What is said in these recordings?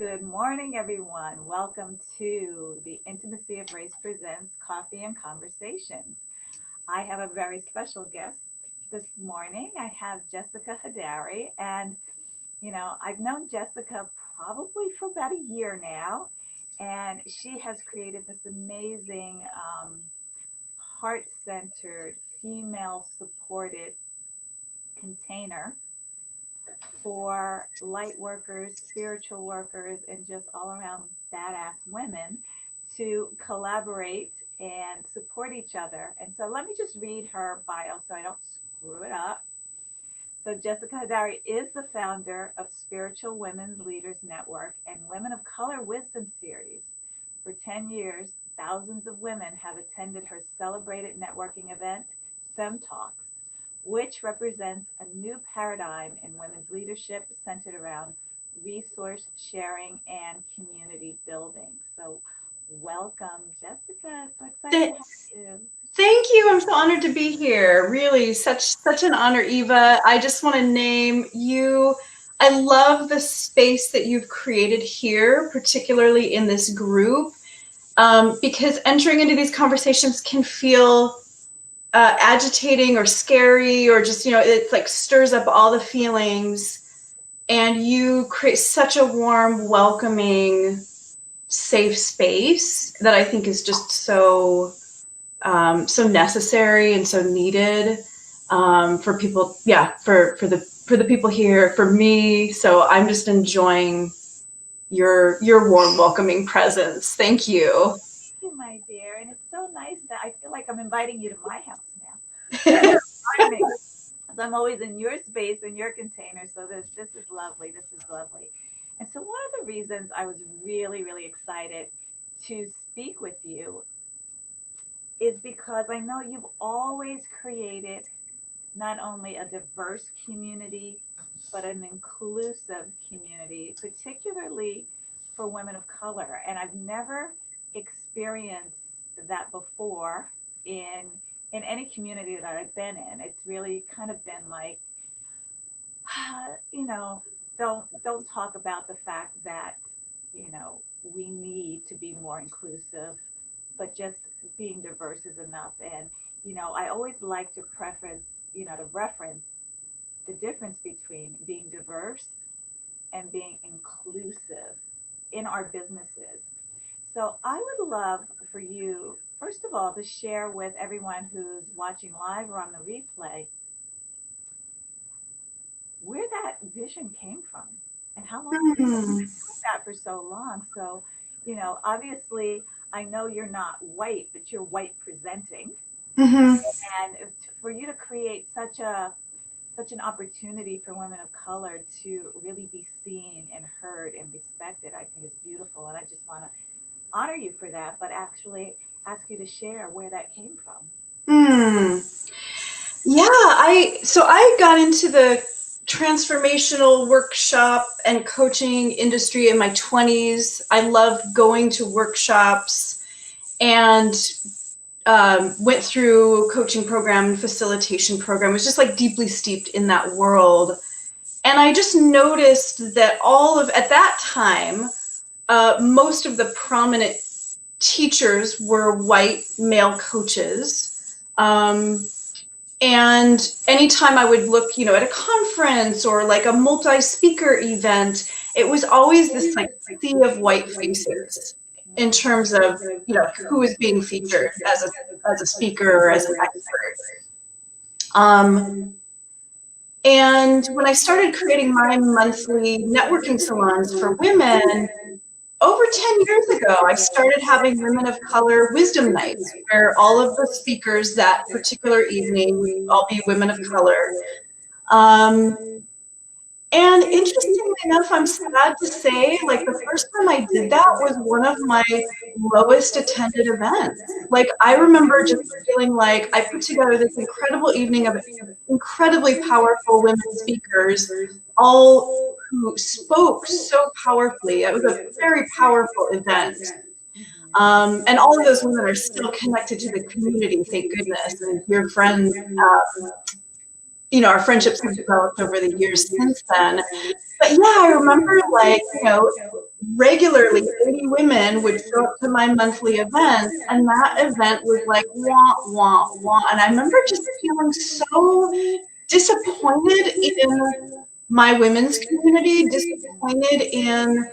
Good morning, everyone. Welcome to the Intimacy of Race Presents Coffee and Conversations. I have a very special guest this morning. I have Jessica Hadari, and I've known Jessica probably for about a year now, and she has created this amazing, heart-centered, female-supported container for light workers, spiritual workers, and just all around badass women to collaborate and support each other. And so let me just read her bio so I don't screw it up. So Jessica Hadari is the founder of Spiritual Women's Leaders Network and Women of Color Wisdom Series. For 10 years, thousands of women have attended her celebrated networking event, Fem Talks, which represents a new paradigm in women's leadership centered around resource sharing and community building. So welcome, Jessica. So excited to have you. Thank you. I'm so honored to be here. Really, such an honor, Eva. I just want to name you. I love the space that you've created here, particularly in this group, because entering into these conversations can feel agitating or scary, or just, it's like stirs up all the feelings. And you create such a warm, welcoming, safe space that I think is just so necessary and so needed for people. Yeah, for the people here, for me. So I'm just enjoying your warm, welcoming presence. Thank you. Thank you, my dear. And it's so nice that I feel like I'm inviting you to my house now. I'm always in your space, in your container. So this is lovely. This is lovely. And so one of the reasons I was really, really excited to speak with you is because I know you've always created not only a diverse community, but an inclusive community, particularly for women of color. And I've never experienced that before in any community that I've been in. It's really kind of been like, don't talk about the fact that, we need to be more inclusive, but just being diverse is enough. And, I always like to to reference the difference between being diverse and being inclusive in our businesses. So I would love for you, first of all, to share with everyone who's watching live or on the replay where that vision came from and how long you've been doing that for so long. So, obviously, I know you're not white, but you're white presenting. And for you to create such an opportunity for women of color to really be seen and heard and respected, I think is beautiful. And I just want to honor you for that, but actually ask you to share where that came from. Yeah, I got into the transformational workshop and coaching industry in my 20s. I loved going to workshops and went through a coaching program and facilitation program. It was just like deeply steeped in that world. And I just noticed that at that time, most of the prominent teachers were white male coaches. And anytime I would look, at a conference or like a multi-speaker event, it was always this like sea of white faces in terms of, who is being featured as a speaker or as an expert. And when I started creating my monthly networking salons for women, over 10 years ago, I started having Women of Color Wisdom Nights, where all of the speakers that particular evening would all be women of color. And interestingly enough, I'm sad to say, like the first time I did that was one of my lowest attended events. Like I remember just feeling like I put together this incredible evening of incredibly powerful women speakers, all who spoke so powerfully. It was a very powerful event. And all of those women are still connected to the community, thank goodness, and your friends. Our friendships have developed over the years since then. But yeah, I remember regularly 80 women would show up to my monthly events, and that event was like wah wah wah. And I remember just feeling so disappointed in my women's community, disappointed in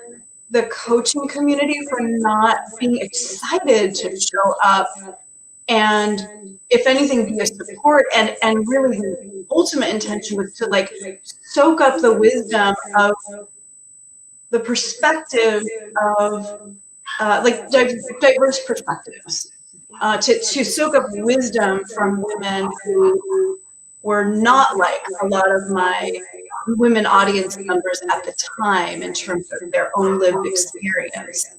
the coaching community for not being excited to show up and, if anything, be a support. And really the ultimate intention was to like soak up the wisdom of the perspective of like diverse perspectives, to soak up wisdom from women who were not like a lot of my women audience members at the time in terms of their own lived experience.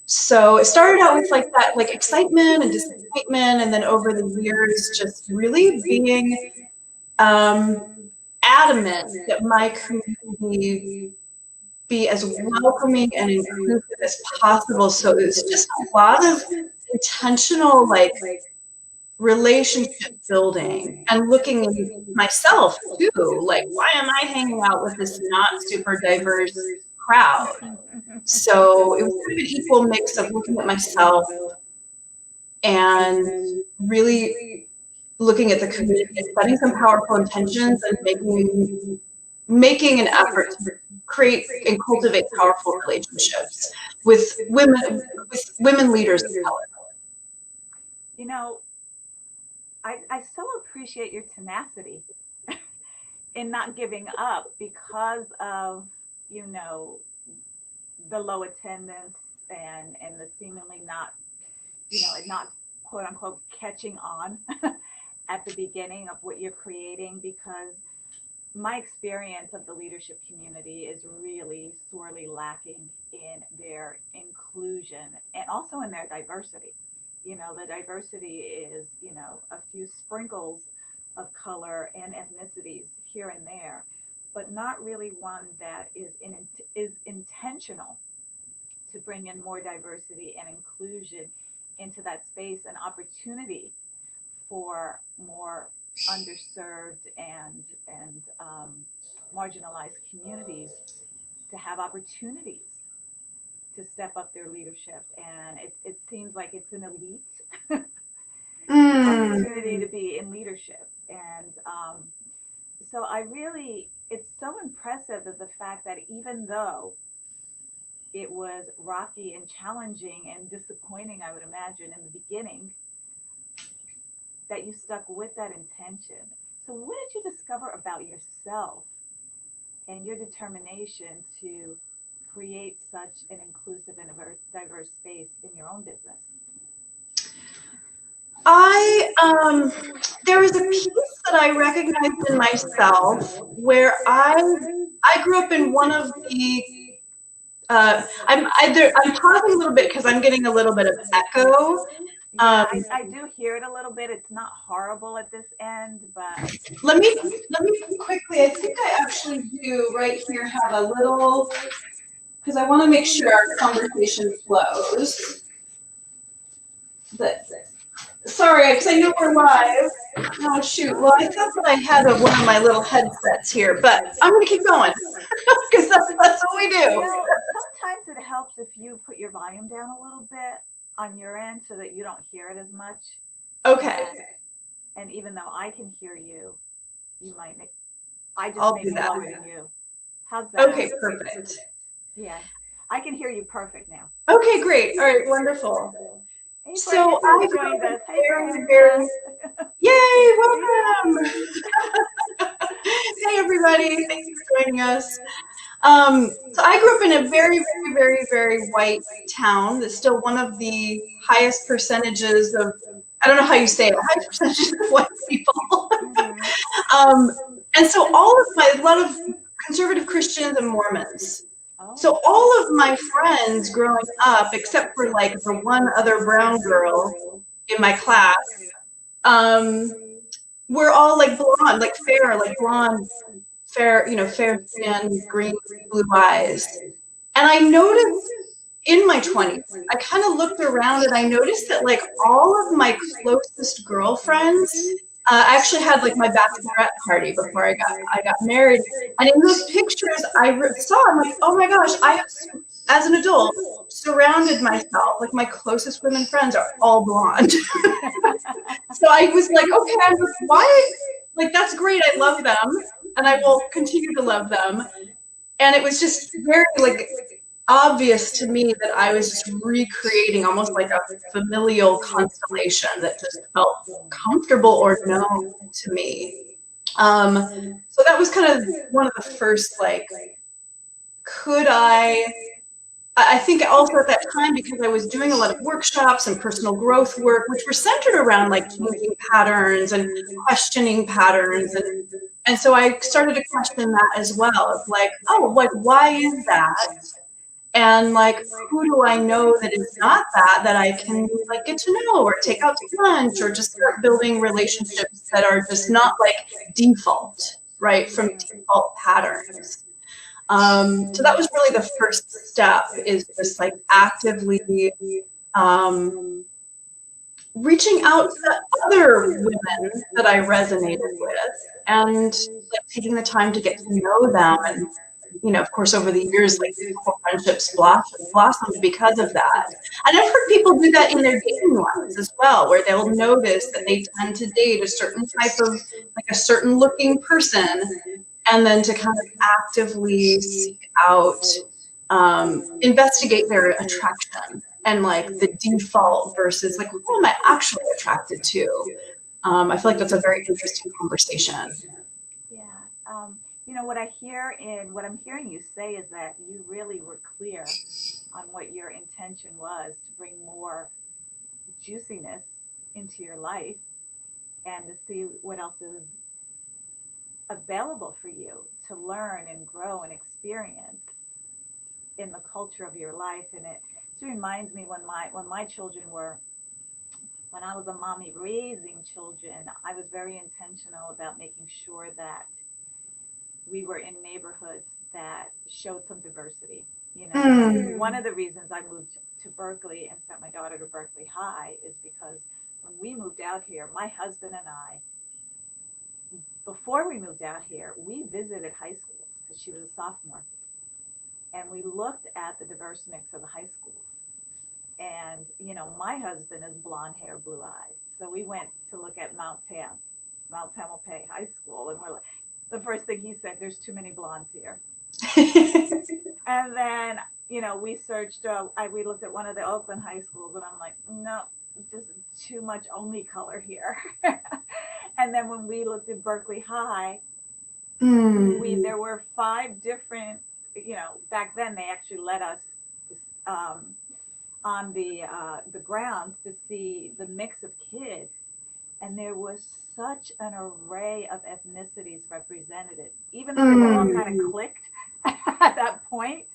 So it started out with like that, like excitement and disappointment, and then over the years, just really being adamant that my community be as welcoming and inclusive as possible. So it's just a lot of intentional, like, relationship building and looking at myself too. Like, why am I hanging out with this not super diverse crowd? So it was kind of an equal mix of looking at myself and really looking at the community, setting some powerful intentions, and making an effort to create and cultivate powerful relationships with women leaders of color. You know, I so appreciate your tenacity in not giving up because of, you know, the low attendance and the seemingly not, you know, not quote unquote catching on at the beginning of what you're creating, because my experience of the leadership community is really sorely lacking in their inclusion and also in their diversity. You know, the diversity is, you know, a few sprinkles of color and ethnicities here and there, but not really one that is intentional to bring in more diversity and inclusion into that space and opportunity for more underserved and marginalized communities to have opportunities to step up their leadership. And it seems like it's an elite opportunity to be in leadership. And so it's so impressive that the fact that even though it was rocky and challenging and disappointing, I would imagine, in the beginning, that you stuck with that intention. So what did you discover about yourself and your determination to create such an inclusive and diverse space in your own business? There was a piece that I recognized in myself where I grew up in one of the I'm pausing a little bit because I'm getting a little bit of echo. Yeah, I do hear it a little bit. It's not horrible at this end, but let me quickly. I think I actually do right here have a little, because I want to make sure our conversation flows. But sorry, because I know we're live. Oh shoot! Well, I thought that I had one of my little headsets here, but I'm gonna keep going because that's what we do. You know, sometimes it helps if you put your volume down a little bit on your end so that you don't hear it as much. Okay. And even though I can hear you, you might make. I just I'll may do be that. lower than you. How's that? Okay, perfect. Yeah, I can hear you perfect now. Okay, great. All right, wonderful. Hey, So I I joined us. Hey, very, yay, welcome. Hey, everybody. Thanks for joining us. So I grew up in a very, very, very, very white town that's still one of the highest percentages of, I don't know how you say it, high percentages of white people. And so a lot of conservative Christians and Mormons. So all of my friends growing up, except for like the one other brown girl in my class, were all like blonde, like fair, like blonde, fair, you know, fair skin, green, blue eyes. And I noticed in my 20s, I kind of looked around and I noticed that like all of my closest girlfriends, I actually had like my bachelorette party before I got married, and in those pictures I saw, I'm like, oh my gosh, I have as an adult, surrounded myself, like my closest women friends are all blonde. So I was like, okay, I'm like, why? Like, that's great. I love them and I will continue to love them. And it was just very like obvious to me that I was just recreating almost like a familial constellation that just felt comfortable or known to me. So that was kind of one of the first, like, could I think also at that time, because I was doing a lot of workshops and personal growth work, which were centered around like changing patterns and questioning patterns. And so I started to question that as well. Of like, oh, like, why is that? And like, who do I know that is not that I can like get to know or take out to lunch or just start building relationships that are just not like default, right? From default patterns. So that was really the first step, is just like actively reaching out to other women that I resonated with and like taking the time to get to know them. And, you know, of course, over the years, like friendships blossomed because of that. And I've heard people do that in their dating lives as well, where they'll notice that they tend to date a certain type of, like a certain looking person, and then to kind of actively seek out, investigate their attraction and like the default versus like, who am I actually attracted to? I feel like that's a very interesting conversation. Yeah. You know, what I'm hearing you say is that you really were clear on what your intention was, to bring more juiciness into your life and to see what else is available for you to learn and grow and experience in the culture of your life. And it just reminds me when my children were, when I was a mommy raising children, I was very intentional about making sure that we were in neighborhoods that showed some diversity. You know, one of the reasons I moved to Berkeley and sent my daughter to Berkeley High is because when we moved out here, my husband and I, before we moved out here, we visited high schools because she was a sophomore, and we looked at the diverse mix of the high schools. And you know, my husband is blonde hair, blue eyes, so we went to look at Mount Tamalpais High School, and we're like, the first thing he said, "There's too many blondes here." And then, you know, we searched. We looked at one of the Oakland high schools, and I'm like, no, just too much only color here. And then when we looked at Berkeley High, there were 5 different. You know, back then they actually let us um, on the grounds to see the mix of kids, and there was such an array of ethnicities represented, even though it all kind of clicked at that point.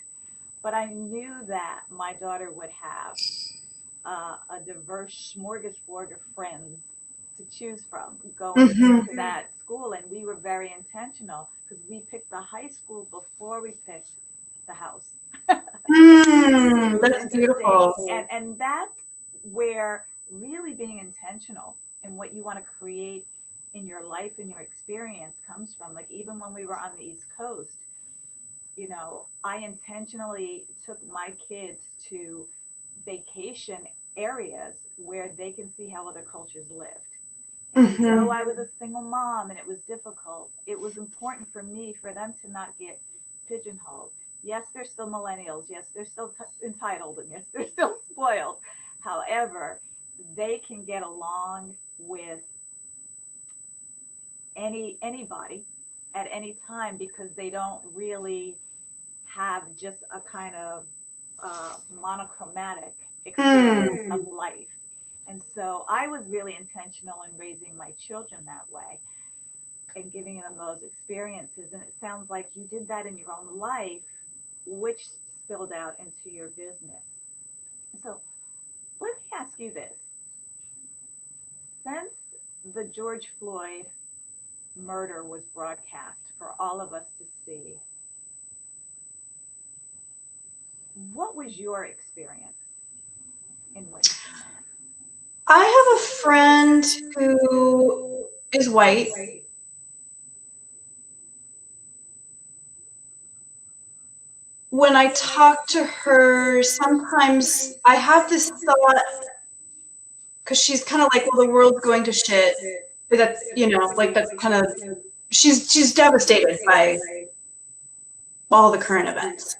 But I knew that my daughter would have a diverse smorgasbord of friends to choose from going into that school. And we were very intentional because we picked the high school before we picked the house. That's beautiful. And that's where really being intentional in what you want to create in your life and your experience comes from. Like, even when we were on the East Coast, you know, I intentionally took my kids to vacation areas where they can see how other cultures lived. And so I was a single mom and it was difficult. It was important for me for them to not get pigeonholed. Yes, they're still millennials. Yes, they're still entitled, and yes, they're still spoiled. However, they can get along with anybody at any time because they don't really have just a kind of monochromatic experience of life. And so I was really intentional in raising my children that way and giving them those experiences. And it sounds like you did that in your own life, which spilled out into your business. So let me ask you this. Since the George Floyd murder was broadcast for all of us to see, what was your experience in witnessing that? I have a friend who is white. when I talk to her, sometimes I have this thought, because she's kind of like, well, the world's going to shit. But that's, you know, like that's kind of, she's devastated by all the current events.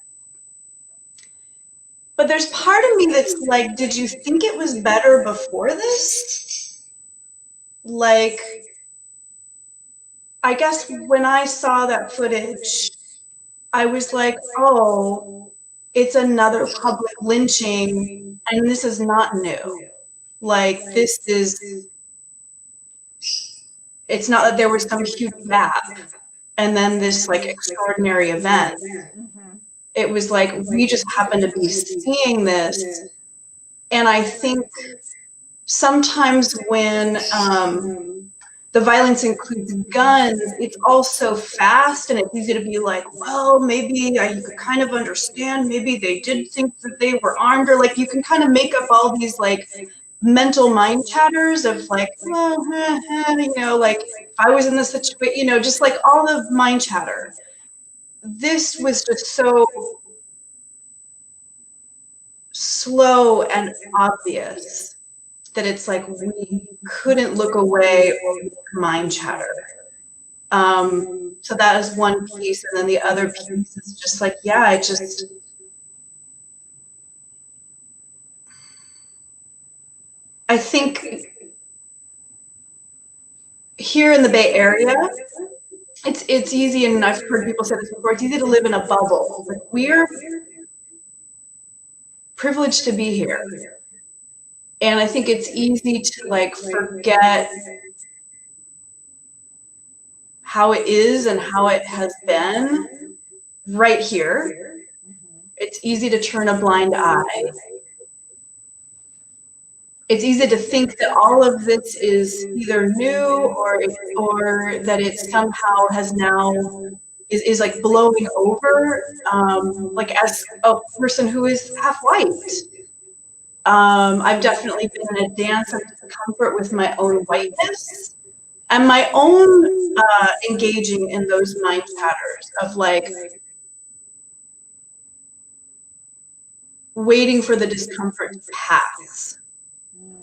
But there's part of me that's like, did you think it was better before this? Like, I guess when I saw that footage, I was like, oh, it's another public lynching, and this is not new. Like, this is, it's not that there was some huge gap and then this like extraordinary event. Mm-hmm. It was like, we just happen to be seeing this. And I think sometimes when the violence includes guns, it's also fast and it's easy to be like, well, maybe you could kind of understand, maybe they did think that they were armed, or like you can kind of make up all these like mental mind chatters of like, well, you know, like if I was in this situation, you know, just like all the mind chatter. This was just so slow and obvious that it's like we couldn't look away or make mind chatter. So that is one piece, and then the other piece is just like, yeah, I think here in the Bay Area, it's easy, and I've heard people say this before, it's easy to live in a bubble. Like, we're privileged to be here. And I think it's easy to like forget how it is and how it has been right here. It's easy to turn a blind eye. It's easy to think that all of this is either new or that it somehow has now is like blowing over. Like as a person who is half white, I've definitely been in a dance of discomfort with my own whiteness and my own engaging in those mind chatters of like waiting for the discomfort to pass,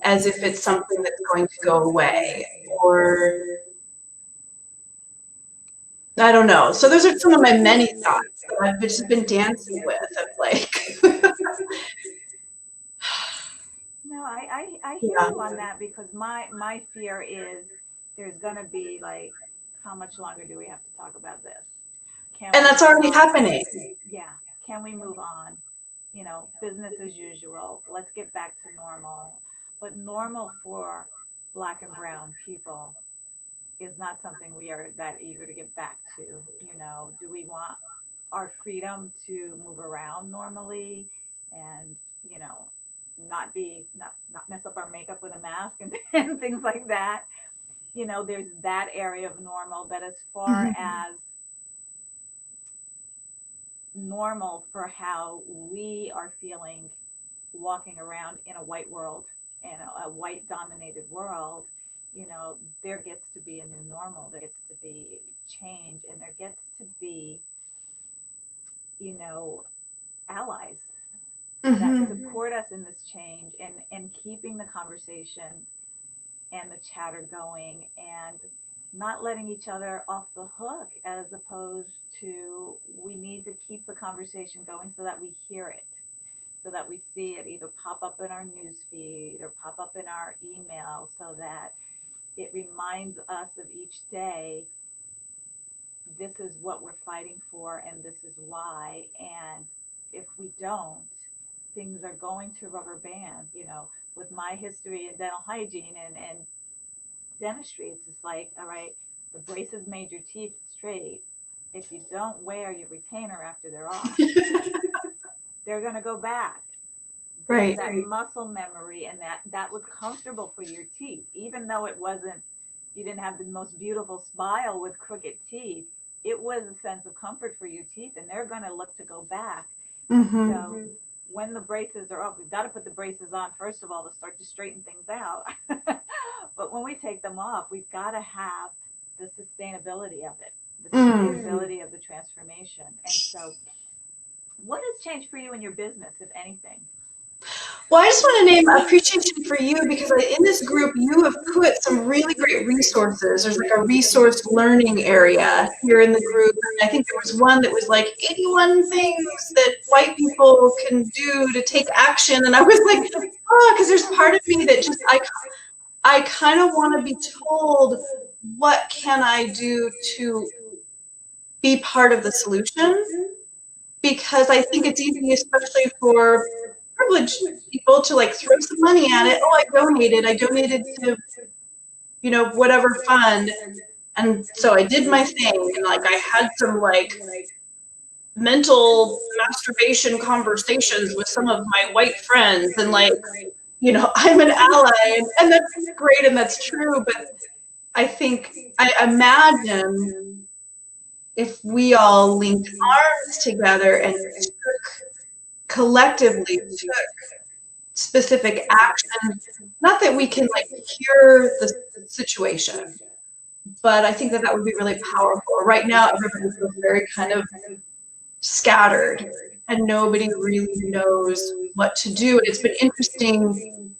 as if it's something that's going to go away, or I don't know. So those are some of my many thoughts that I've just been dancing with of like. No, I hear Yeah. you on that, because my fear is there's gonna be like, how much longer do we have to talk about this? Can And we that's move already on? happening. Yeah, can we move on? You know, business as usual. Let's get back to normal. But normal for Black and brown people is not something we are that eager to get back to. You know, do we want our freedom to move around normally and, you know, not mess up our makeup with a mask and, and things like that? You know, there's that area of normal. But as far Mhm. as normal for how we are feeling walking around in a white world, in a white dominated world, you know, there gets to be a new normal, there gets to be change, and there gets to be, you know, allies that Mhm. support us in this change, and keeping the conversation and the chatter going, and not letting each other off the hook, as opposed to, we need to keep the conversation going so that we hear it, so that we see it either pop up in our news feed or pop up in our email, so that it reminds us of each day, this is what we're fighting for and this is why. And if we don't, things are going to rubber band. You know, with my history in dental hygiene and dentistry, it's just like, all right, the braces made your teeth straight. If you don't wear your retainer after they're off, they're going to go back. There's Right. that muscle memory, and that was comfortable for your teeth, even though it wasn't, you didn't have the most beautiful smile with crooked teeth. It was a sense of comfort for your teeth, and they're going to look to go back. And Mhm. so when the braces are off, we've got to put the braces on first of all to start to straighten things out. But when we take them off, we've got to have the sustainability of it, the Mm. sustainability of the transformation. And so, what changed for you in your business, if anything? Well, I just want to name appreciation for you because in this group, you have put some really great resources. There's like a resource learning area here in the group. And I think there was one that was like 81 things that white people can do to take action. And I was like, oh, because there's part of me that just, I kind of want to be told, what can I do to be part of the solution? Because I think it's easy, especially for privileged people, to like throw some money at it. Oh, I donated to, you know, whatever fund. And so I did my thing, and like I had some like mental masturbation conversations with some of my white friends, and like, you know, I'm an ally, and that's great and that's true. But I imagine if we all linked arms together and collectively took specific action, not that we can like cure the situation, but I think that that would be really powerful. Right now, everybody feels very kind of scattered and nobody really knows what to do. And it's been interesting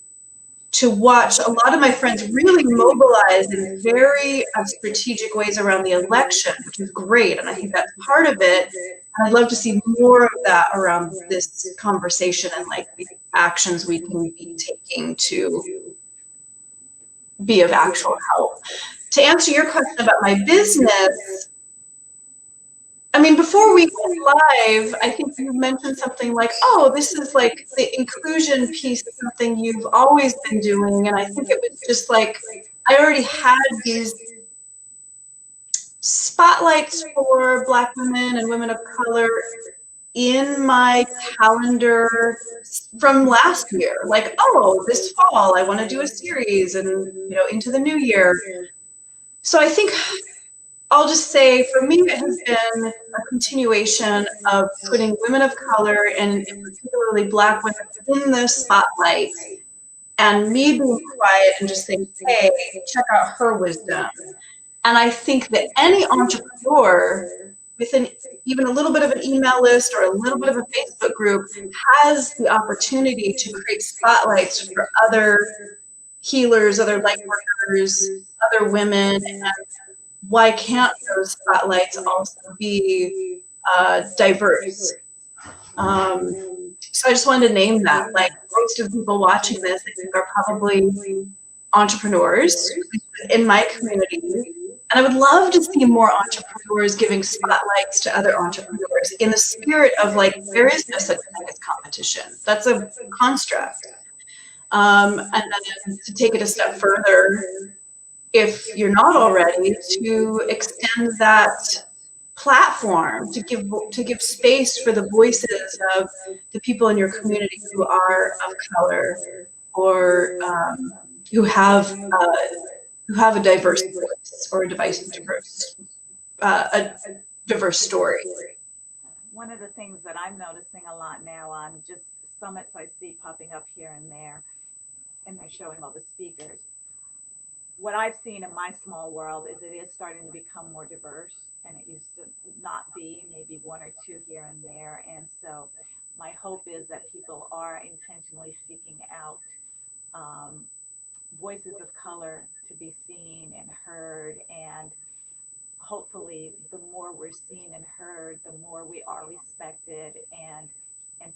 to watch a lot of my friends really mobilize in very strategic ways around the election, which is great. And I think that's part of it. And I'd love to see more of that around this conversation and like the actions we can be taking to be of actual help. To answer your question about my business, I mean, before we went live, I think you mentioned something like, oh, this is like the inclusion piece is something you've always been doing. And I think it was just like, I already had these spotlights for Black women and women of color in my calendar from last year. Like, oh, this fall, I want to do a series, and, you know, into the new year. So I think I'll just say, for me, it has been a continuation of putting women of color, and particularly Black women, in the spotlight, and me being quiet and just saying, hey, check out her wisdom. And I think that any entrepreneur with even a little bit of an email list or a little bit of a Facebook group has the opportunity to create spotlights for other healers, other light workers, other women. And why can't those spotlights also be diverse? So I just wanted to name that. Like, most of the people watching this, I think, are probably entrepreneurs in my community. And I would love to see more entrepreneurs giving spotlights to other entrepreneurs in the spirit of like, there is no such thing as competition. That's a construct. And then to take it a step further, if you're not already, to extend that platform, to give space for the voices of the people in your community who are of color, or who have a diverse voice, or a diverse story. One of the things that I'm noticing a lot now on just summits I see popping up here and there, and they're showing all the speakers, what I've seen in my small world is it is starting to become more diverse, and it used to not be, maybe one or two here and there. And so my hope is that people are intentionally seeking out voices of color to be seen and heard. And hopefully the more we're seen and heard, the more we are respected, and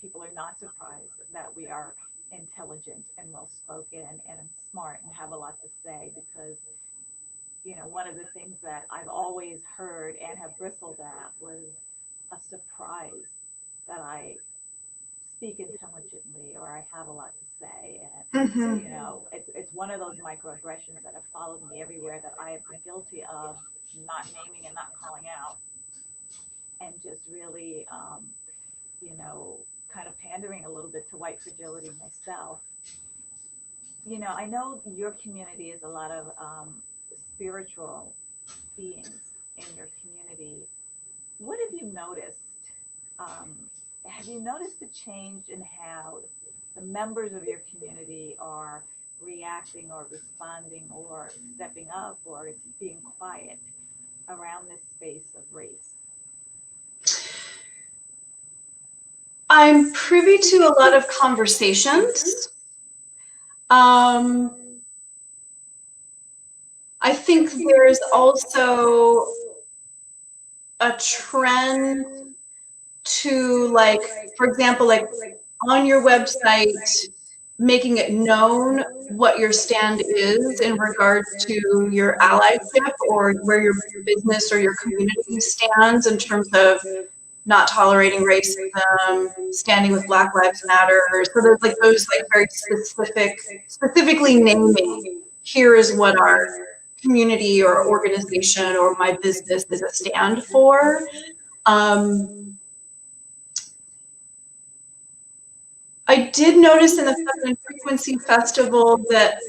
people are not surprised that we are intelligent and well spoken and smart and have a lot to say. Because, you know, one of the things that I've always heard and have bristled at was a surprise that I speak intelligently or I have a lot to say. And you know, it's one of those microaggressions that have followed me everywhere that I have been guilty of not naming and not calling out, and just really you know, kind of pandering a little bit to white fragility myself. You know, I know your community is a lot of spiritual beings in your community. What have you noticed? Have you noticed a change in how the members of your community are reacting or responding or stepping up or being quiet around this space of race? I'm privy to a lot of conversations. I think there's also a trend to, like, for example, like on your website, making it known what your stand is in regards to your allyship or where your business or your community stands in terms of not tolerating racism, standing with Black Lives Matter. So there's like those like very specifically naming, here is what our community or organization or my business is a stand for. I did notice in the Feminine Frequency Festival that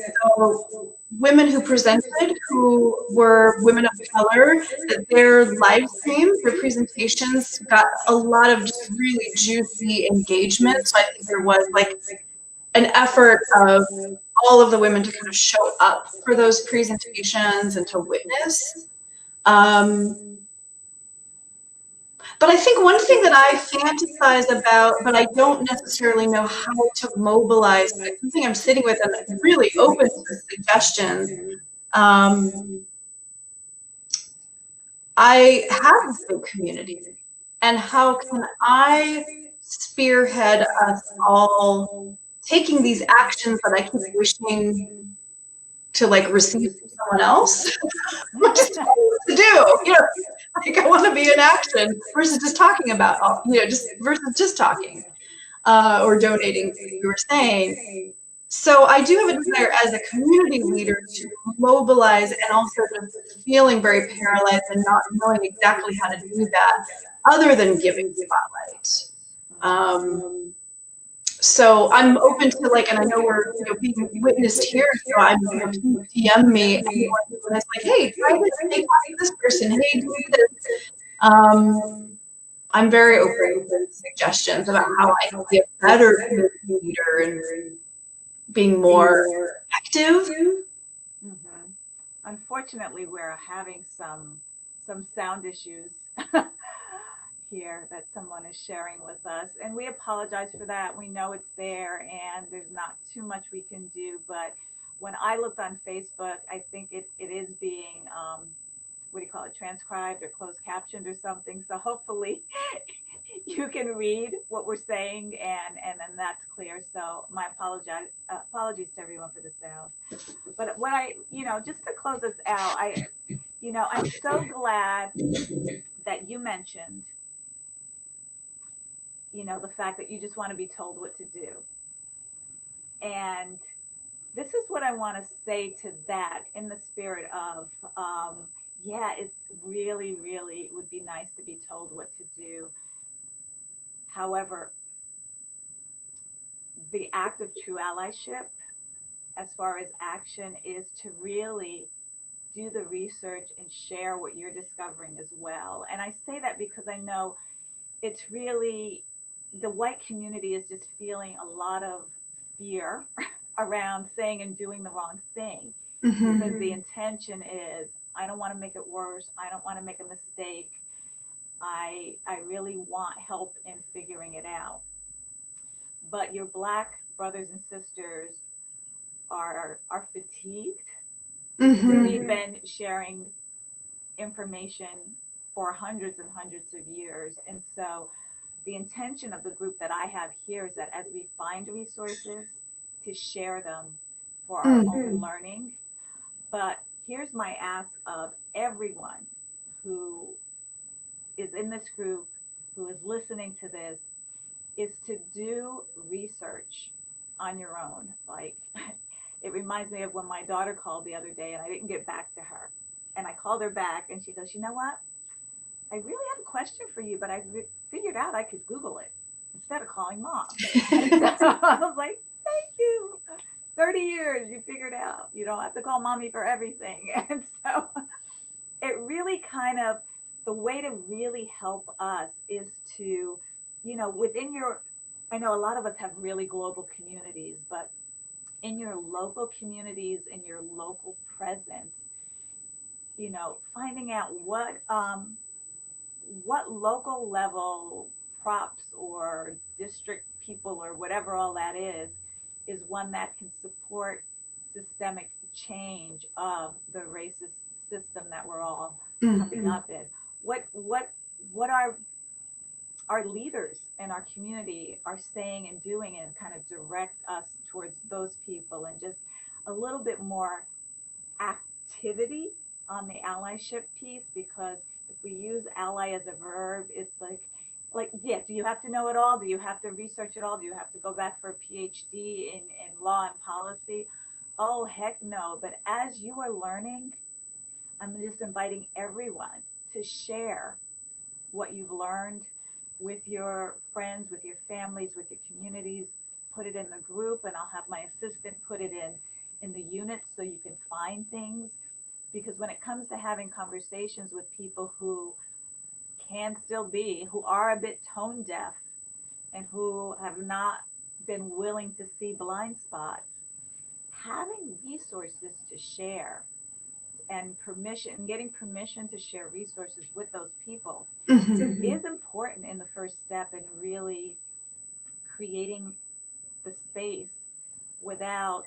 women who presented, who were women of color, that their live streams, their presentations got a lot of just really juicy engagement. So I think there was like an effort of all of the women to kind of show up for those presentations and to witness. But I think one thing that I fantasize about, but I don't necessarily know how to mobilize, but it's something I'm sitting with and I'm really open to suggestions. I have a big community, and how can I spearhead us all taking these actions that I keep wishing to like receive from someone else? Just to do, you know, like I want to be in action versus just talking about, you know, just versus just talking or donating, as you were saying. So I do have a desire as a community leader to mobilize, and also just feeling very paralyzed and not knowing exactly how to do that other than giving spotlight. So I'm open to, like, and I know we're, you know, being witnessed here, so I'm, you know, please DM me anyone who's like, hey, try this, hey, talk to this person, hey, do this. I'm very open to suggestions about how I can be a better community leader and being more active. Mm-hmm. Unfortunately, we're having some sound issues here that someone is sharing with us, and we apologize for that. We know it's there, and there's not too much we can do. But when I looked on Facebook, I think it is being what do you call it, transcribed or closed captioned or something. So hopefully you can read what we're saying, and then that's clear. So my apologies to everyone for the sound. But what I, just to close us out, I'm so glad that you mentioned, the fact that you just want to be told what to do. And this is what I want to say to that, in the spirit of, yeah, it's really, really would be nice to be told what to do. However, the act of true allyship, as far as action, is to really do the research and share what you're discovering as well. And I say that because I know it's really, the white community is just feeling a lot of fear around saying and doing the wrong thing. Mm-hmm. Because the intention is, I don't want to make it worse. I don't want to make a mistake. I really want help in figuring it out. But your Black brothers and sisters are fatigued. Mm-hmm. We've been sharing information for hundreds and hundreds of years. And so the intention of the group that I have here is that as we find resources, to share them for our own learning. But here's my ask of everyone who is in this group, who is listening to this, is to do research on your own. Like, it reminds me of when my daughter called the other day and I didn't get back to her. And I called her back and she goes, you know what? I really have a question for you, but I figured out I could Google it instead of calling mom. And so I was like, thank you. 30 years, you figured out. You don't have to call mommy for everything. And so it really kind of, the way to really help us is to, within your, I know a lot of us have really global communities, but in your local communities, in your local presence, finding out what local level props or district people or whatever all that is one that can support systemic change of the racist system that we're all coming up in. What our leaders in our community are saying and doing, and kind of direct us towards those people, and just a little bit more activity on the allyship piece, because if we use ally as a verb, it's like yeah, do you have to know it all? Do you have to research it all? Do you have to go back for a PhD in law and policy? Oh heck no. But as you are learning, I'm just inviting everyone to share what you've learned with your friends, with your families, with your communities. Put it in the group, and I'll have my assistant put it in the units so you can find things. Because when it comes to having conversations with people who can still be, who are a bit tone deaf and who have not been willing to see blind spots, having resources to share and permission, getting permission to share resources with those people is important in the first step in really creating the space without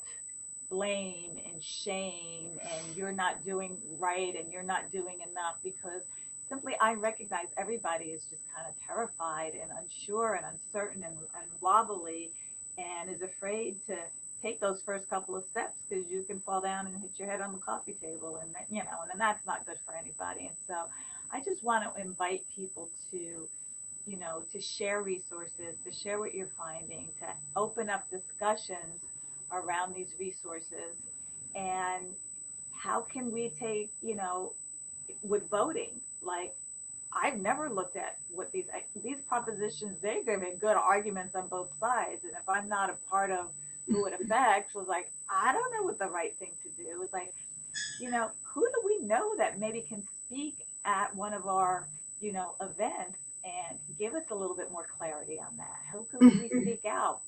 blame and shame and you're not doing right and you're not doing enough. Because simply I recognize everybody is just kind of terrified and unsure and uncertain and wobbly, and is afraid to take those first couple of steps, because you can fall down and hit your head on the coffee table, and and then that's not good for anybody. And so I just want to invite people to to share resources, to share what you're finding, to open up discussions around these resources. And how can we take, with voting, like, I've never looked at what these propositions, they give me good arguments on both sides. And if I'm not a part of who it affects, was like, I don't know what the right thing to do. It's like, who do we know that maybe can speak at one of our, events and give us a little bit more clarity on that? Who could we seek out,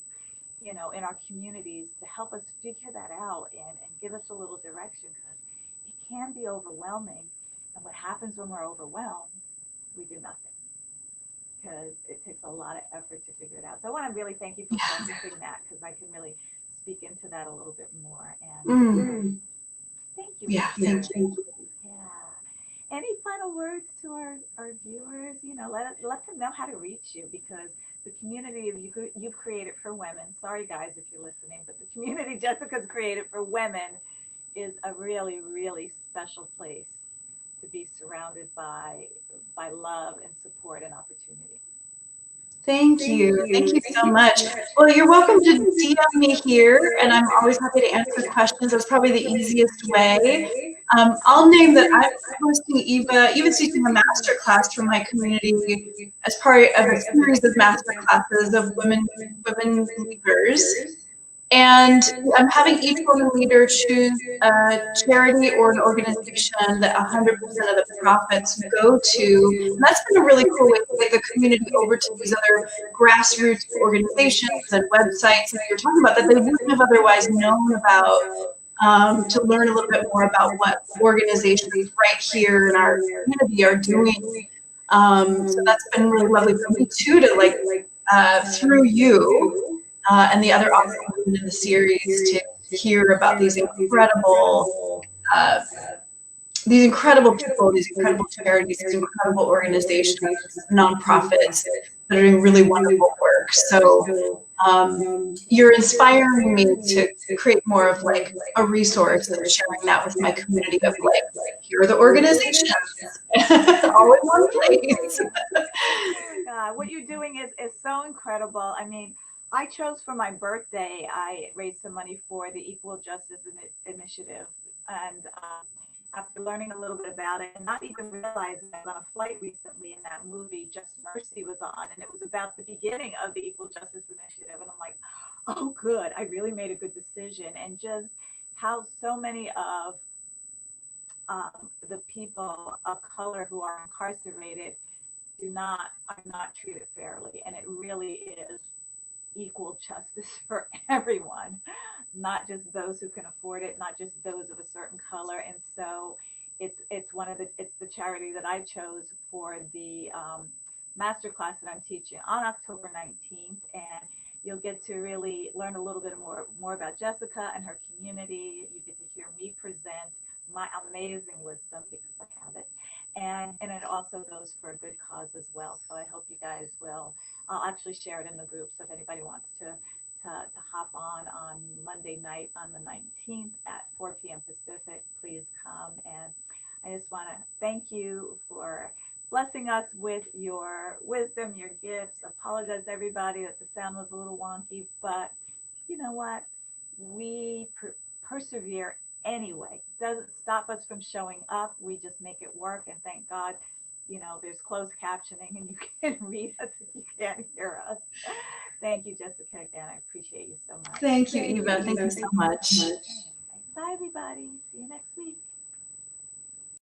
in our communities to help us figure that out and give us a little direction? Because it can be overwhelming. And what happens when we're overwhelmed, we do nothing, because it takes a lot of effort to figure it out. So I want to really thank you for practicing that, because I can really speak into that a little bit more. And thank you. Yeah, thank you. Yeah. Any final words to our viewers? Let them know how to reach you, because the community you've created for women, sorry guys if you're listening, but the community Jessica's created for women is a really, really special place to be surrounded by love and support and opportunity. Thank you. Thank you so much. Well, you're welcome to DM me here, and I'm always happy to answer questions. That's probably the easiest way. I'll name that I'm hosting Eva's teaching a master class for my community as part of a series of master classes of women leaders. And I'm having each woman leader choose a charity or an organization that 100% of the profits go to. And that's been a really cool way to get the community over to these other grassroots organizations and websites that you're talking about that they wouldn't have otherwise known about, to learn a little bit more about what organizations right here in our community are doing. So that's been really lovely for me too, to through you. And the other awesome women in the series to hear about these incredible people, these incredible charities, these incredible organizations, nonprofits that are doing really wonderful work. So you're inspiring me to create more of a resource and sharing that with my community of here are the organizations all in one place. What you're doing is so incredible. I mean, I chose for my birthday, I raised some money for the Equal Justice Initiative. And after learning a little bit about it and not even realizing, I was on a flight recently and that movie Just Mercy was on, and it was about the beginning of the Equal Justice Initiative. And I'm like, oh, good. I really made a good decision. And just how so many of the people of color who are incarcerated are not treated fairly. And it really is equal justice for everyone, not just those who can afford it, not just those of a certain color. And so it's the charity that I chose for the masterclass that I'm teaching on October 19th, and you'll get to really learn a little bit more about Jessica and her community. You get to hear me present my amazing wisdom because I have it, and it also goes for a good cause as well. So I hope you guys will. I'll actually share it in the group, so if anybody wants to hop on Monday night on the 19th at 4 p.m. Pacific, please come. And I just want to thank you for blessing us with your wisdom, your gifts. Apologize everybody that the sound was a little wonky, but you know what? We persevere anyway. Doesn't stop us from showing up. We just make it work, and thank God, there's closed captioning and you can read us if you can't hear us. Thank you, Jessica, again. I appreciate you so much. Thank you, Thank you, Eva. Thank Eva. you so much. Bye, everybody. See you next